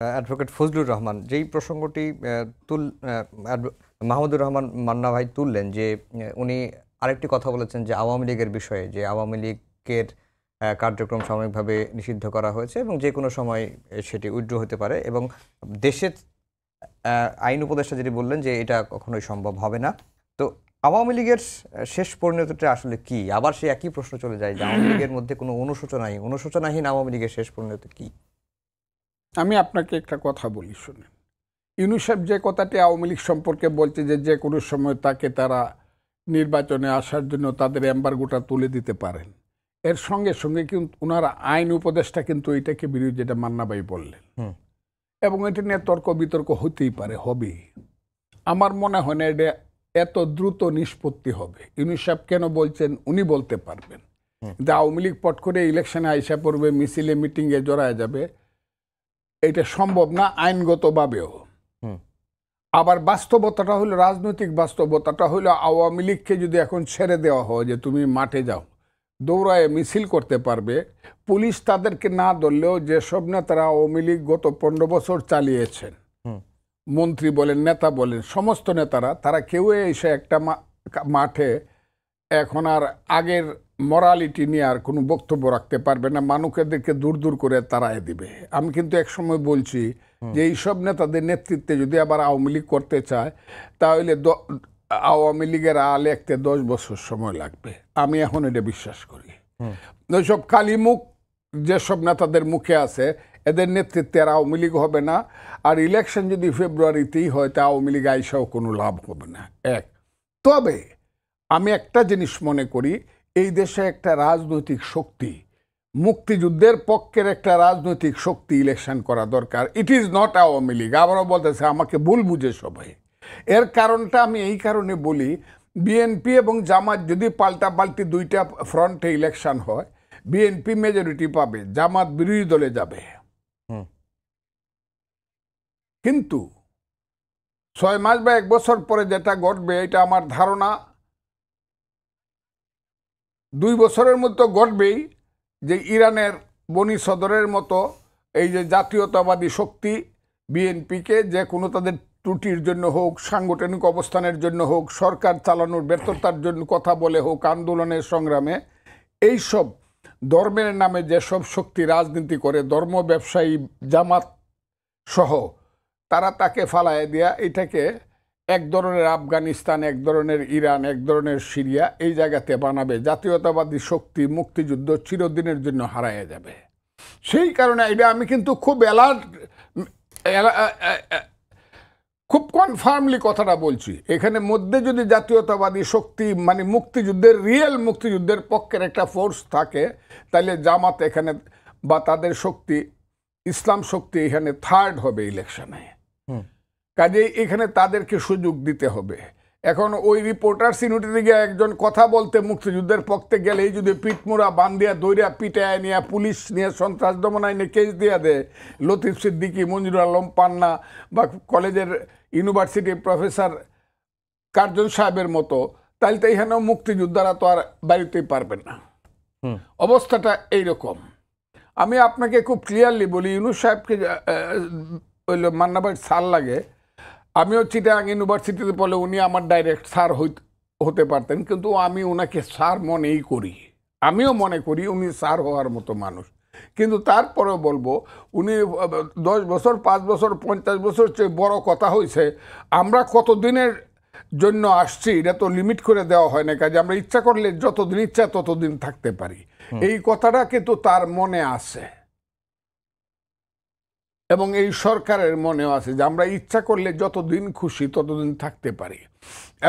Advocate Fazlur Rahman যেই প্রসঙ্গটি মাহমুদুর রহমান মান্না ভাই তুললেন যে উনি আরেকটি কথা বলেছেন যে আওয়ামী লীগের বিষয়ে, যে আওয়ামী লীগের কার্যক্রম সাময়িকভাবে নিষিদ্ধ করা হয়েছে এবং যে কোনো সময় সেটি উইথড্র হতে পারে, এবং দেশের আইন উপদেষ্টা যেটি বললেন যে এটা কখনোই সম্ভব হবে না। তো আওয়ামী লীগের শেষ পরিণতিটা আসলে কি? আবার সে একই প্রশ্ন চলে যায় যে আওয়ামী লীগের মধ্যে কোনো অনুশোচনাহীন আওয়ামী লীগের শেষ পরিণতি কি? আমি আপনাকে একটা কথা বলি, শুনেন। ইউনূস সাহেব যে কথাটি আওয়ামী লীগ সম্পর্কে বলছে যে কোনো সময় তাকে তারা নির্বাচনে আসার জন্য তাদের এম্বার্গোটা তুলে দিতে পারেন, এর সঙ্গে সঙ্গে কিন্তু ওনারা আইন উপদেষ্টা কিন্তু এটাকে বিরোধী, যেটা মান্না ভাই বললেন, এবং এটা নিয়ে তর্ক বিতর্ক হতেই পারে, হবেই। আমার মনে হয় না এটা এত দ্রুত নিষ্পত্তি হবে। ইউনূস সাহেব কেন বলছেন উনি বলতে পারবেন, কিন্তু আওয়ামী লীগ পট করে ইলেকশনে আইসা পড়বে, মিছিলে মিটিংয়ে জড়ায় যাবে, এটা সম্ভব না আইনগতভাবেও। আবার বাস্তবতাটা হলো, রাজনৈতিক বাস্তবতাটা হলো, আওয়ামী লীগকে যদি এখন ছেড়ে দেওয়া হয় যে তুমি মাঠে যাও, দৌড়ায় মিছিল করতে পারবে, পুলিশ তাদেরকে না ধরলেও যেসব নেতারা আওয়ামী লীগ গত 15 বছর চালিয়েছেন, মন্ত্রী বলেন, নেতা বলেন, সমস্ত নেতারা, তারা কেউ এসে একটা মাঠে এখন আর আগের মরালিটি নিয়ে আর কোনো বক্তব্য রাখতে পারবে না, মানুষদেরকে দূর দূর করে তাড়ায় দিবে। আমি কিন্তু একসময় বলছি যে এইসব নেতাদের নেতৃত্বে যদি আবার আওয়ামী লীগ করতে চায়, তাহলে আওয়ামী লীগের আলে একতে 10 বছর সময় লাগবে। আমি এখন এটা বিশ্বাস করি। ওইসব কালিমুখ যেসব নেতাদের মুখে আছে, এদের নেতৃত্বে আর আওয়ামী লীগ হবে না। আর ইলেকশন যদি ফেব্রুয়ারিতেই হয়, তা আওয়ামী লীগ আইসাও কোনো লাভ হবে না। তবে আমি একটা জিনিস মনে করি, এই দেশে একটা রাজনৈতিক শক্তি, মুক্তিযুদ্ধের পক্ষের একটা রাজনৈতিক শক্তি ইলেকশন করা দরকার। It is not Awami League. আবারও বলতেছে, আমাকে ভুল বুঝে সবাই। এর কারণটা আমি এই কারণে বলি, বিএনপি এবং জামাত যদি পাল্টাপাল্টি দুইটা ফ্রন্টে ইলেকশন হয়, বিএনপি মেজরিটি পাবে, জামাত বিরোধী দলে যাবে। কিন্তু 6 মাস বা 1 বছর পরে যেটা ঘটবে, এটা আমার ধারণা 2 বছরের মধ্যে ঘটবেই, যে ইরানের বনি সদরের মতো এই যে জাতীয়তাবাদী শক্তি বিএনপিকে যে কোনো তাদের ত্রুটির জন্য হোক, সাংগঠনিক অবস্থানের জন্য হোক, সরকার চালানোর ব্যর্থতার জন্য কথা বলে হোক, আন্দোলনের সংগ্রামে, এইসব ধর্মের নামে যেসব শক্তি রাজনীতি করে, ধর্ম ব্যবসায়ী জামাত সহ, তারা তাকে ফালায় দেয়া এটাকে এক ধরনের আফগানিস্তান, এক ধরনের ইরান, এক ধরনের সিরিয়া, এই জায়গাতে বানাবে। জাতীয়তাবাদী শক্তি মুক্তিযুদ্ধ চিরদিনের জন্য হারায় যাবে। সেই কারণে এটা আমি কিন্তু খুব খুব কনফার্মলি কথাটা বলছি। এখানে মধ্যে যদি জাতীয়তাবাদী শক্তি, মানে মুক্তিযুদ্ধের, রিয়েল মুক্তিযুদ্ধের পক্ষের একটা ফোর্স থাকে, তাহলে জামাত এখানে বা তাদের শক্তি, ইসলাম শক্তি এখানে থার্ড হবে ইলেকশনে। কাজেই এখানে তাদেরকে সুযোগ দিতে হবে। এখন ওই রিপোর্টার্স ইউনিটিতে গিয়ে একজন কথা বলতে মুক্তিযুদ্ধের পক্ষে গেলেই যদি পিটমোড়া বান্ধিয়া দৈরা পিটায় নিয়ে, পুলিশ নিয়ে, সন্ত্রাস দমন আইনে কেস দিয়ে দেয়, লতিফ সিদ্দিকী, মঞ্জুর আলম পান্না বা কলেজের ইউনিভার্সিটির প্রফেসর কার্জন সাহেবের মতো, তাহলে তো এখানেও মুক্তিযোদ্ধারা তো আর বাড়িতেই পারবেন না। অবস্থাটা এইরকম। আমি আপনাকে খুব ক্লিয়ারলি বলি, ইউনূস সাহেবকে মান্না ভাই স্যার লাগে, আমিও চিটাগাং ইউনিভার্সিটিতে বলে উনি আমার ডাইরেক্ট স্যার হতে পারতেন, কিন্তু আমি ওনাকে স্যার মনেই করি। আমিও মনে করি উনি স্যার হওয়ার মতো মানুষ। কিন্তু তারপরেও বলবো, উনি 10 বছর, 5 বছর, 50 বছর চেয়ে বড় কথা হয়েছে, আমরা কতদিনের জন্য আসছি এটা তো লিমিট করে দেওয়া হয় না। কাজে আমরা ইচ্ছা করলে যতদিন ইচ্ছা ততদিন থাকতে পারি, এই কথাটা কিন্তু তার মনে আছে এবং এই সরকারের মনেও আছে যে আমরা ইচ্ছা করলে যতদিন খুশি ততদিন থাকতে পারি।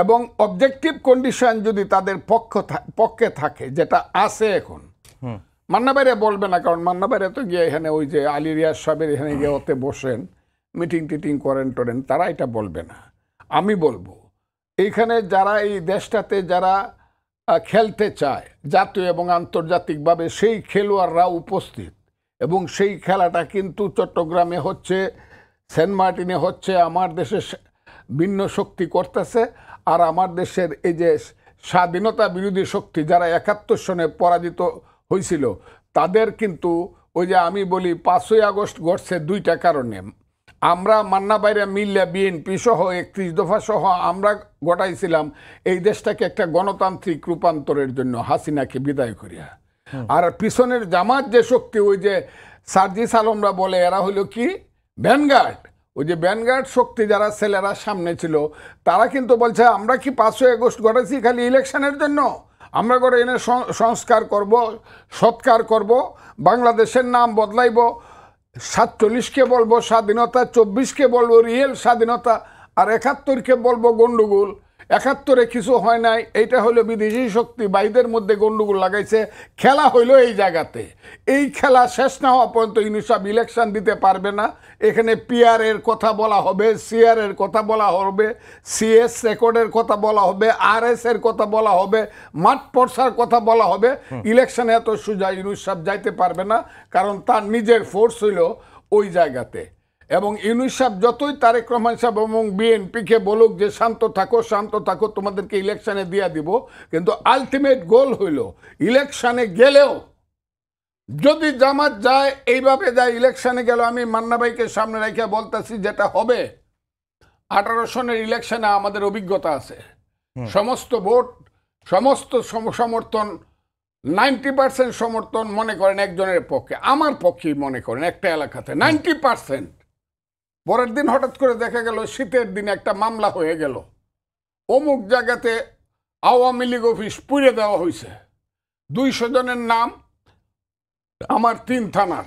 এবং অবজেক্টিভ কন্ডিশন যদি তাদের পক্ষে থাকে, যেটা আছে এখন, মান্না ভাইরা বলবে না, কারণ মান্না ভাইরা তো গিয়ে এখানে ওই যে আলী রিয়াজ সাহেবের এখানে গিয়ে ওতে বসেন, মিটিং টিটিং করেন টোরেন, তারা এটা বলবে না। আমি বলবো, এইখানে যারা এই দেশটাতে যারা খেলতে চায় জাতীয় এবং আন্তর্জাতিকভাবে, সেই খেলোয়াড়রা উপস্থিত, এবং সেই খেলাটা কিন্তু চট্টগ্রামে হচ্ছে, সেন্ট মার্টিনে হচ্ছে, আমার দেশের ভিন্ন শক্তি করতেছে। আর আমার দেশের এই যে স্বাধীনতা বিরোধী শক্তি যারা 71 সনে পরাজিত হয়েছিল, তাদের কিন্তু ওই যে আমি বলি 5ই আগস্ট ঘটছে দুইটা কারণে। আমরা মান্না বাইরে মিল্লা বিএনপি সহ 31 দফা সহ আমরা ঘটাইছিলাম এই দেশটাকে একটা গণতান্ত্রিক রূপান্তরের জন্য, হাসিনাকে বিদায় করিয়া। আর পিছনের জামাত যে শক্তি, ওই যে সার্জিস আলমরা বলে এরা হইল কি ভ্যানগার্ড, ওই যে ভ্যানগার্ড শক্তি যারা ছেলেরা সামনে ছিল, তারা কিন্তু বলছে আমরা কি 5ই আগস্ট ঘটাইছি খালি ইলেকশনের জন্য? আমরা করে এনে সংস্কার করব, সৎকার করব, বাংলাদেশের নাম বদলাইব, 47কে বলবো স্বাধীনতা, 24কে বলবো রিয়েল স্বাধীনতা, আর 71কে বলবো গন্ডগোল। 71-এ কিছু হয় নাই, এইটা হলো বিদেশি শক্তি বাইদের মধ্যে গন্ডগোল লাগাইছে। খেলা হইলো এই জায়গাতে। এই খেলা শেষ না হওয়া পর্যন্ত ইউনূস সাহেব ইলেকশন দিতে পারবে না। এখানে পিআর এর কথা বলা হবে, সিআর এর কথা বলা হবে, সিএস রেকর্ডের কথা বলা হবে, আরএস এর কথা বলা হবে, মাঠ পর্সার কথা বলা হবে। ইলেকশনে এত সোজা ইউনূস সাহেব যাইতে পারবে না, কারণ তার নিজের ফোর্স হইল ওই জায়গাতে। এবং ইউনূস সাহেব যতই তারেক রহমান সাহেব এবং বিএনপিকে বলুক যে শান্ত থাকো, তোমাদেরকে ইলেকশনে দিয়া দিব, কিন্তু আলটিমেট গোল হইল ইলেকশনে গেলেও যদি জামাত যায়, এইভাবে যায় ইলেকশনে গেল, আমি মান্না ভাইকে সামনে রেখে বলতেছি যেটা হবে, 18 সনের ইলেকশনে আমাদের অভিজ্ঞতা আছে। সমস্ত ভোট, সমস্ত সমর্থন, 90% সমর্থন মনে করেন একজনের পক্ষে, আমার পক্ষেই মনে করেন একটা এলাকাতে 90%। পরের দিন হঠাৎ করে দেখা গেল শীতের দিনে একটা মামলা হয়ে গেল, অমুক জায়গাতে আওয়ামী লীগ অফিস পুড়ে দেওয়া হয়েছে, 200 জনের নাম আমার 3 থানার,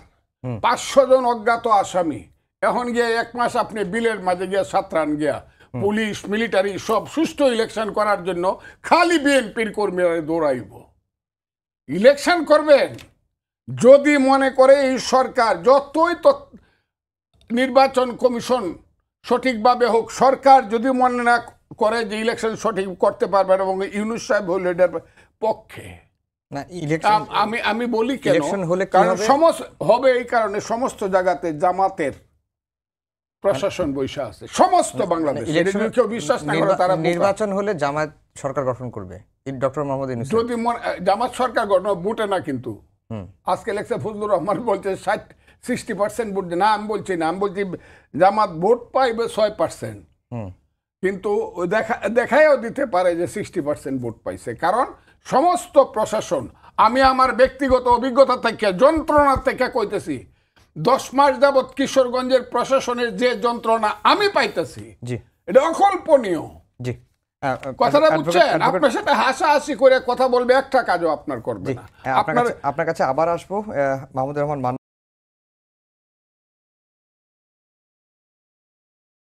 500 জন অজ্ঞাত আসামি। এখন গিয়ে 1 মাস আপনি বিলের মাঝে গিয়া সাতরান গিয়া পুলিশ মিলিটারি সব সুষ্ঠু ইলেকশন করার জন্য খালি বিএনপির কর্মীরা দৌড়াইব। ইলেকশন করবেন যদি মনে করে এই সরকার, যতই নির্বাচন কমিশন সঠিকভাবে হোক, সরকার যদি মনে না করে যে ইলেকশন সঠিক করতে পারবে এবং ইউনূস সাহেব হল এটার পক্ষে, আমি বলি কেন, কারণ হবে এই কারণে সমস্ত জায়গাতে জামাতের প্রশাসন বৈশা আছে, সমস্ত বাংলাদেশ। কেউ বিশ্বাস না করে তারা নির্বাচন হলে জামাত সরকার গঠন করবে ডক্টর মোহাম্মদ ইউনূস। যদি জামাত সরকার গঠন বুটে না, কিন্তু আজকে লেখছে ফজলুর রহমান বলছে 60% ভোট না, আমি বলছি না, আমি বলছি জামাত ভোট পাইবে 6%, কিন্তু দেখাইও দিতে পারে যে 60% ভোট পাইছে। কারণ সমস্ত প্রশাসন, আমি আমার ব্যক্তিগত অভিজ্ঞতা থেকে, যন্ত্রণা থেকে কইতেছি, 10 মাস যাবৎ কিশোরগঞ্জের প্রশাসনের যে যন্ত্রণা আমি পাইতেছি, এটা অকল্পনীয়। জি, কথাটা বুঝছেন? আপনার সাথে হাসাহাসি করে কথা বলবে, একটা কাজও আপনার করবে না। আপনার কাছে আবার আসবো মাহমুদুর রহমান।